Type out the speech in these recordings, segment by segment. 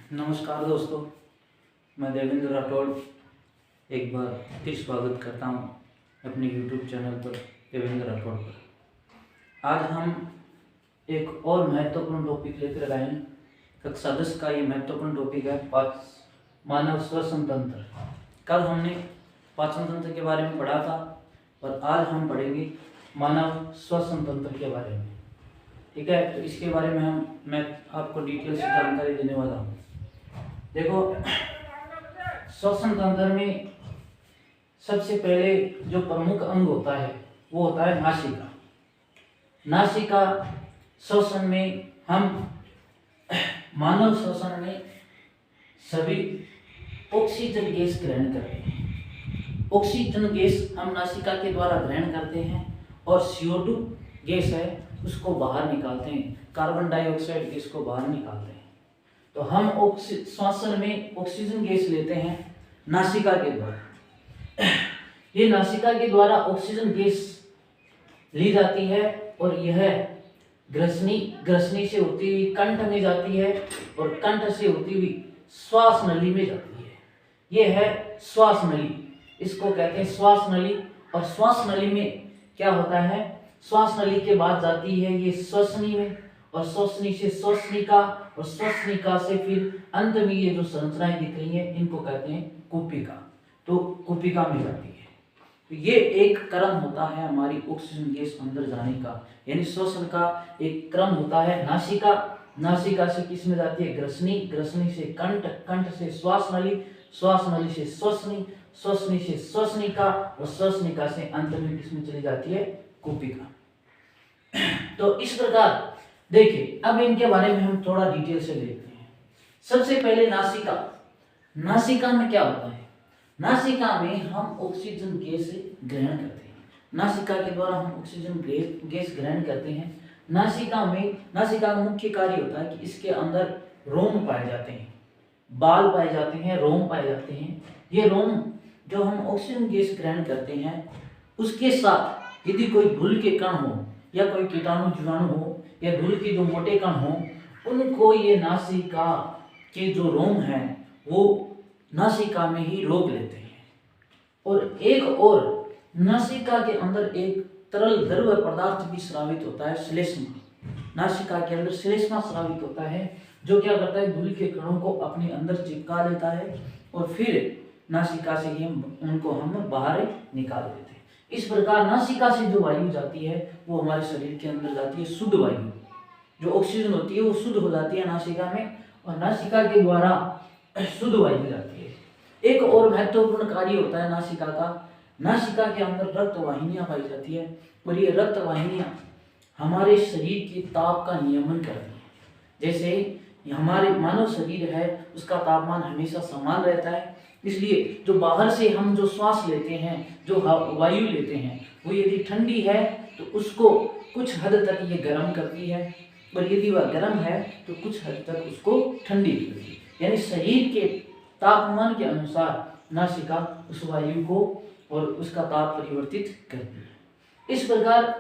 नमस्कार दोस्तों, मैं देवेंद्र राठौड़ एक बार फिर स्वागत करता हूं अपने YouTube चैनल पर देवेंद्र राठौड़ पर। आज हम एक और महत्वपूर्ण टॉपिक लेकर आए हैं। कक्षा 10 का ये महत्वपूर्ण टॉपिक है मानव श्वसन तंत्र। कल हमने पाचन तंत्र के बारे में पढ़ा था और आज हम पढ़ेंगे मानव श्वसन तंत्र के बारे में। ठीक है, तो इसके बारे में मैं आपको डिटेल से जानकारी देने वाला हूँ। देखो, श्वसन तंत्र में सबसे पहले जो प्रमुख अंग होता है वो होता है नासिका। नासिका श्वसन में हम मानव श्वसन में सभी ऑक्सीजन गैस ग्रहण करते हैं। ऑक्सीजन गैस हम नासिका के द्वारा ग्रहण करते हैं और CO2 गैस है उसको बाहर निकालते हैं, कार्बन डाइऑक्साइड गैस को बाहर निकालते हैं। तो हम श्वसन में ऑक्सीजन गैस लेते हैं नासिका के द्वारा। ये नासिका के द्वारा ऑक्सीजन गैस ली जाती है और यह ग्रसनी से होती हुई कंठ में जाती है और कंठ से होती हुई श्वास नली में जाती है। यह है श्वास नली, इसको कहते हैं श्वास नली। और श्वास नली में क्या होता है, श्वास नली के बाद जाती है ये श्वसनी में और श्वसनी से श्वसनिका और श्वसनिका से फिर अंत में ये जो संरचनाएं दिख रही हैं इनको कहते हैं कुपिका। तो कुपिका में जाती है। तो ये एक क्रम होता है हमारी ऑक्सीजन गैस अंदर जाने का, यानी श्वसन का एक क्रम होता है। नासिका, नासिका से किस में जाती है, ग्रसनी, ग्रसनी से कंठ, कंठ से श्वास नली, श्वास नली से श्वसनी, श्वसनी से श्वसनिका और श्वसनिका से अंत में किस में चली जाती है, कुपिका। तो इस प्रकार देखिए, अब इनके बारे में हम थोड़ा डिटेल से देखते हैं। सबसे पहले नासिका। नासिका में क्या होता है, नासिका में हम ऑक्सीजन गैस ग्रहण करते हैं। नासिका के द्वारा हम ऑक्सीजन गैस ग्रहण करते हैं। नासिका का मुख्य कार्य होता है कि इसके अंदर रोम पाए जाते हैं, बाल पाए जाते हैं, रोम पाए जाते हैं। ये रोम जो हम ऑक्सीजन गैस ग्रहण करते हैं उसके साथ यदि कोई धूल के कण हो या कोई कीटाणु जीवाणु हो या धूल के जो मोटे कण हो, उनको ये नासिका के जो रोम हैं वो नासिका में ही रोक लेते हैं। और एक और नासिका के अंदर एक तरल द्रव पदार्थ भी स्रावित होता है, श्लेष्मा। नासिका के अंदर श्लेष्मा स्रावित होता है जो क्या करता है, धूल के कणों को अपने अंदर चिपका लेता है और फिर नासिका से ही उनको हम बाहर निकाल देते हैं। इस प्रकार नासिका से जो वायु जाती है वो हमारे शरीर के अंदर जाती है शुद्ध वायु। जो ऑक्सीजन होती है वो शुद्ध हो जाती है नासिका में और नासिका के द्वारा शुद्ध वायु जाती है। एक और महत्वपूर्ण कार्य होता है नासिका का। नासिका के अंदर रक्त वाहिनियां पाई जाती है और ये रक्त वाहिनियां हमारे शरीर के ताप का नियमन करती है। जैसे हमारे मानव शरीर है उसका तापमान हमेशा समान रहता है, इसलिए जो बाहर से हम जो श्वास लेते हैं, जो वायु लेते हैं, वो यदि ठंडी है तो उसको कुछ हद तक ये गर्म करती है और यदि वह गर्म है तो कुछ हद तक उसको ठंडी करती है। यानी शरीर के तापमान के अनुसार नासिका उस वायु को और उसका ताप परिवर्तित करती है। इस प्रकार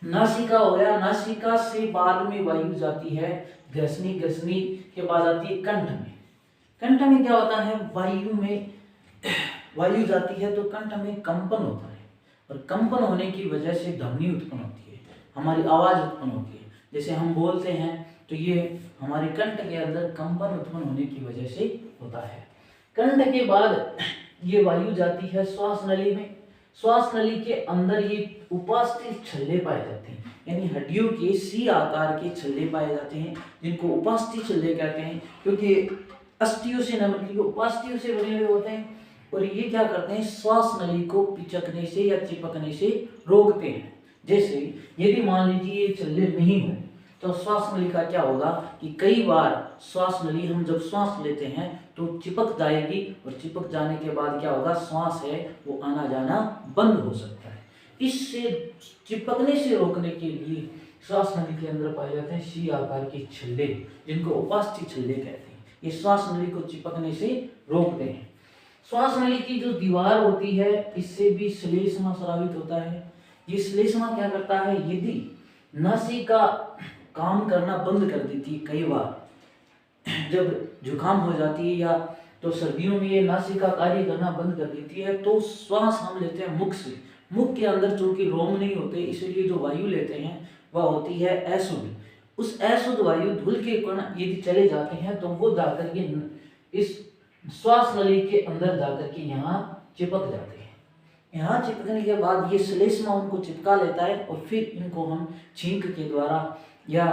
नासिका हो गया। नासिका से बाद में वायु जाती है ग्रसनी, ग्रसनी के बाद आती है कंठ में। कंठ में क्या होता है, वायु जाती है तो कंठ में कंपन होता है और कंपन होने की वजह से ध्वनि उत्पन्न होती है, हमारी आवाज उत्पन्न होती है। जैसे हम बोलते हैं तो ये हमारे कंठ के अंदर कंपन उत्पन्न होने की वजह से होता है। कंठ के बाद ये वायु जाती है श्वास नली में। श्वास नली के अंदर ये उपास्थि छल्ले पाए जाते हैं, यानी हड्डियों के सी आकार के छल्ले पाए जाते हैं जिनको उपास्थि छल्ले कहते हैं, क्योंकि अस्थियों से न बल्कि उपास्थियों से बने हुए होते हैं। और ये क्या करते हैं, श्वास नली को पिचकने से या चिपकने से रोकते हैं। जैसे यदि मान लीजिए ये छल्ले नहीं हो तो श्वास नली का क्या होगा कि कई बार श्वास नली हम जब श्वास लेते हैं तो चिपक जाएगी और चिपक जाने के बाद क्या होगा, श्वास है वो आना जाना बंद हो सकता है। इससे चिपकने से रोकने के लिए श्वास नली के अंदर पाए जाते हैं सी आकार के छल्ले जिनको उपास्थि छल्ले कहते हैं। ये श्वास नली को चिपकने से रोकते हैं। श्वास नली की जो दीवार होती है इससे भी श्लेष्मा स्रावित होता है। ये श्लेष्मा क्या करता है, यदि नासिका काम करना बंद कर देती है कई बार जब जुकाम हो जाती है या तो सर्दियों में ये नासिका कार्य करना बंद कर देती है, तो श्वास हम लेते हैं मुख से। मुख के अंदर चूंकि रोम नहीं होते, इसलिए जो वायु लेते हैं वह होती है अशुद्ध। उस अशुद्ध वायु धूल के कण यदि चले जाते हैं तो वो जाकर के इस श्वास नली के अंदर जाकर के यहाँ चिपक जाते हैं। यहाँ चिपकने के बाद ये श्लेष्मा उनको चिपका लेता है और फिर इनको हम छींक के द्वारा या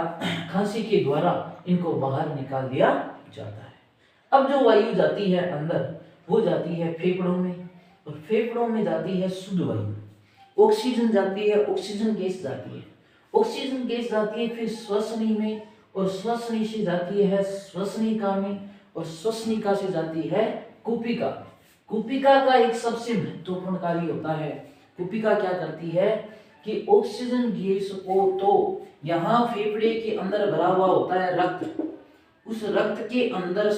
खांसी के द्वारा इनको बाहर निकाल दिया जाता है। अब जो वायु जाती है अंदर, वो जाती है फेफड़ों में, और फेफड़ों में जाती है शुद्ध वायु। ऑक्सीजन जाती है, ऑक्सीजन गैस जाती है, ऑक्सीजन गैस जाती है फिर श्वसनी में, और श्वसनी से जाती है श्वसनिका में, और श्वसनिका से जाती है कुपिका। कुपिका का एक सबसे महत्वपूर्ण कार्य होता है। कुपिका क्या करती है कि ऑक्सीजन गैस को, तो यहाँ फेफड़े के अंदर भरा हुआ होता है रक्त, उस रक्त के अंदर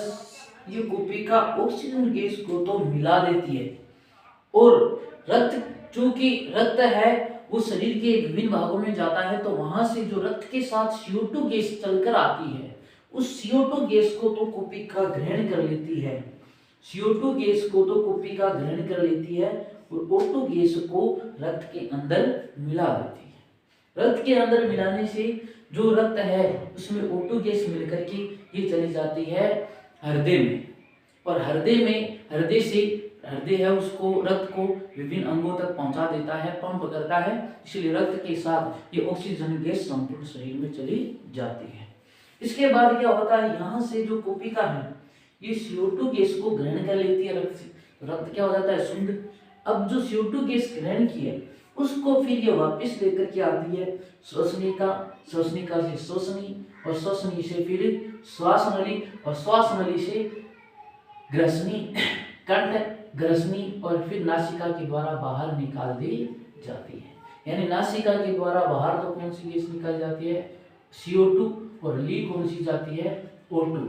ये कुपिका ऑक्सीजन गैस को तो मिला देती है, और रक्त, चूंकि रक्त है वो शरीर के विभिन्न भागों में जाता है, तो वहां से जो रक्त के साथ CO2 गैस चलकर आती है, उस CO2 गैस को तो कुपिका ग्रहण कर लेती है। CO2 गैस को तो कुपिका ग्रहण कर लेती है और O2 गैस को रक्त के अंदर मिला देती है। रक्त के अंदर मिलाने से जो रक्त है उसमें O2 गैस मिलकर के ये चली जाती है हृदय में, और हृदय से हृदय है उसको, रक्त को विभिन्न अंगों तक पहुंचा देता है, पंप करता है, इसलिए रक्त के साथ ये ऑक्सीजन गैस संपूर्ण शरीर में चली जाती है। इसके बाद क्या होता है, यहाँ से जो कुपिका है ये CO2 गैस को ग्रहण कर लेती है रक्त से, रक्त क्या हो जाता है शुद्ध। अब जो CO2 गैस ग्रहण की है उसको फिर ये वापस लेकर के आती है श्वसनिका, श्वसनिका से श्वसनी, और श्वसनी से फिर श्वास नली, और श्वास नली से ग्रसनी, कंठ, ग्रसनी, और फिर नासिका के द्वारा बाहर निकाल दी जाती है। यानी नासिका के द्वारा बाहर तो कौन सी गैस निकाल जाती है, CO2, और ली कौन सी जाती है, O2।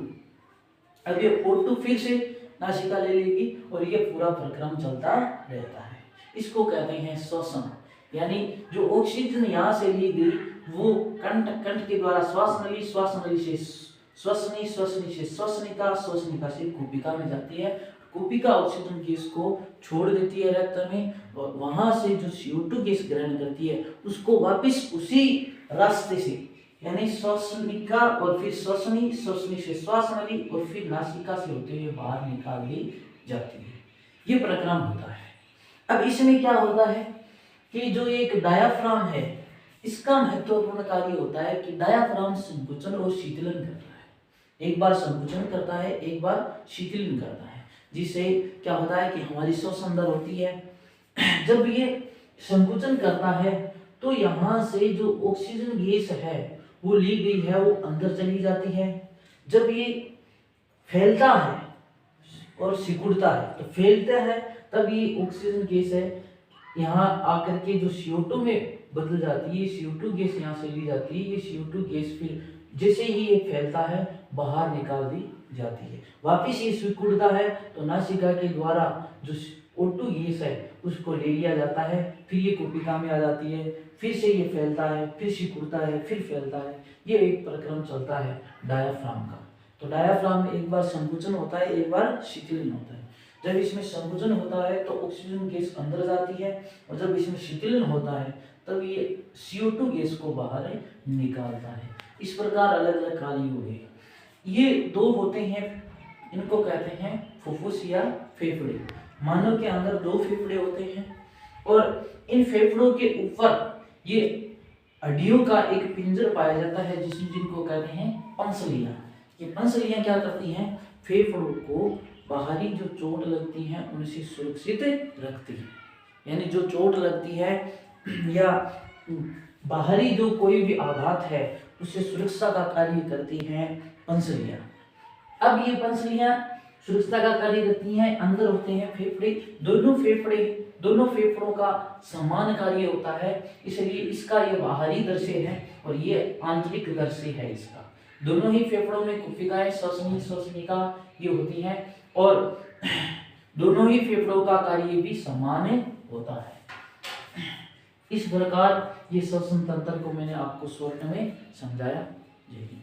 अब ये O2 फिर से नासिका ले लेगी और ये पूरा प्रक्रम चलता रहता है। इसको कहते हैं श्वसन। यानी जो ऑक्सीजन यहाँ से ली गई वो कंठ के द्वारा श्वास नली, श्वास नली से श्वसनी, श्वसनी से श्वसनिका, श्वसनिका से कुपिका में जाती है। कुपिका ऑक्सीजन गैस को छोड़ देती है रक्त में, और वहां से जो CO2 गैस ग्रहण करती है उसको वापस उसी रास्ते से, यानी श्वसनिका और फिर श्वसनी, श्वसनी से श्वास नली और फिर नासिका से होते हुए बाहर निकाल दी जाती है। ये प्रक्रम होता है। अब इसमें क्या होता है कि जो एक डायाफ्राम है, इसका महत्वपूर्ण कार्य होता है कि डायाफ्राम संकुचन और शीतलन करता है। एक बार संकुचन करता है, एक बार शीतलन करता है, जिससे क्या होता है कि हमारी श्वसन दर होती है। जब ये संकुचन करता है तो यहाँ से जो ऑक्सीजन गैस है वो ली गई है वो अंदर चली जाती है। जब ये फैलता है और सिकुड़ता है, तो फैलता है तब ये ऑक्सीजन गैस है यहाँ आकर के जो CO2 में बदल जाती है, CO2 गैस यहाँ से ली जाती है। ये CO2 गैस फिर जैसे ही ये फैलता है बाहर निकाल दी जाती है। वापिस ये सिकुड़ता है तो नासिका के द्वारा जो O2 गैस है उसको ले लिया जाता है, फिर ये कुपिका में आ जाती है, फिर से ये फैलता है, फिर सिकुड़ता है, फिर फैलता है। ये एक प्रक्रम चलता है डायाफ्राम का। तो डायाफ्राम में एक बार संकुचन होता है, एक बार शीतलन होता है। जब इसमें संकुचन होता है तो ऑक्सीजन गैस अंदर जाती है, और जब इसमें शीतलन होता है तब ये CO2 गैस को बाहर निकालता है। इस प्रकार अलग अलग कार्य हुए। ये दो होते हैं, इनको कहते हैं फुफ्फुस या फेफड़े। मानव के अंदर दो फेफड़े होते हैं, और इन फेफड़ों के ऊपर ये हड्डियों का एक पिंजर पाया जाता है जिनको कहते हैं पंसलियां। ये पंसलियां क्या करती हैं, फेफड़ों को बाहरी जो चोट लगती है उनसे सुरक्षित रखती है। यानी जो चोट लगती है या बाहरी जो कोई भी आघात है उससे सुरक्षा का कार्य करती हैं पंसलियां। अब ये पंसलियां सुरक्षा का कार्य करती हैं। अंदर होते हैं फेफड़े, दोनों फेफड़ों का समान कार्य होता है, इसलिए इसका ये बाहरी दृश्य है और ये आंतरिक दृश्य है इसका। दोनों ही फेफड़ों में कुपिकाएं, श्वसनी, श्वसनिका ये होती हैं, और दोनों ही फेफड़ों का कार्य भी समान होता है। इस प्रकार ये श्वसन तंत्र को मैंने आपको शॉर्ट में समझाया। जय हिंद।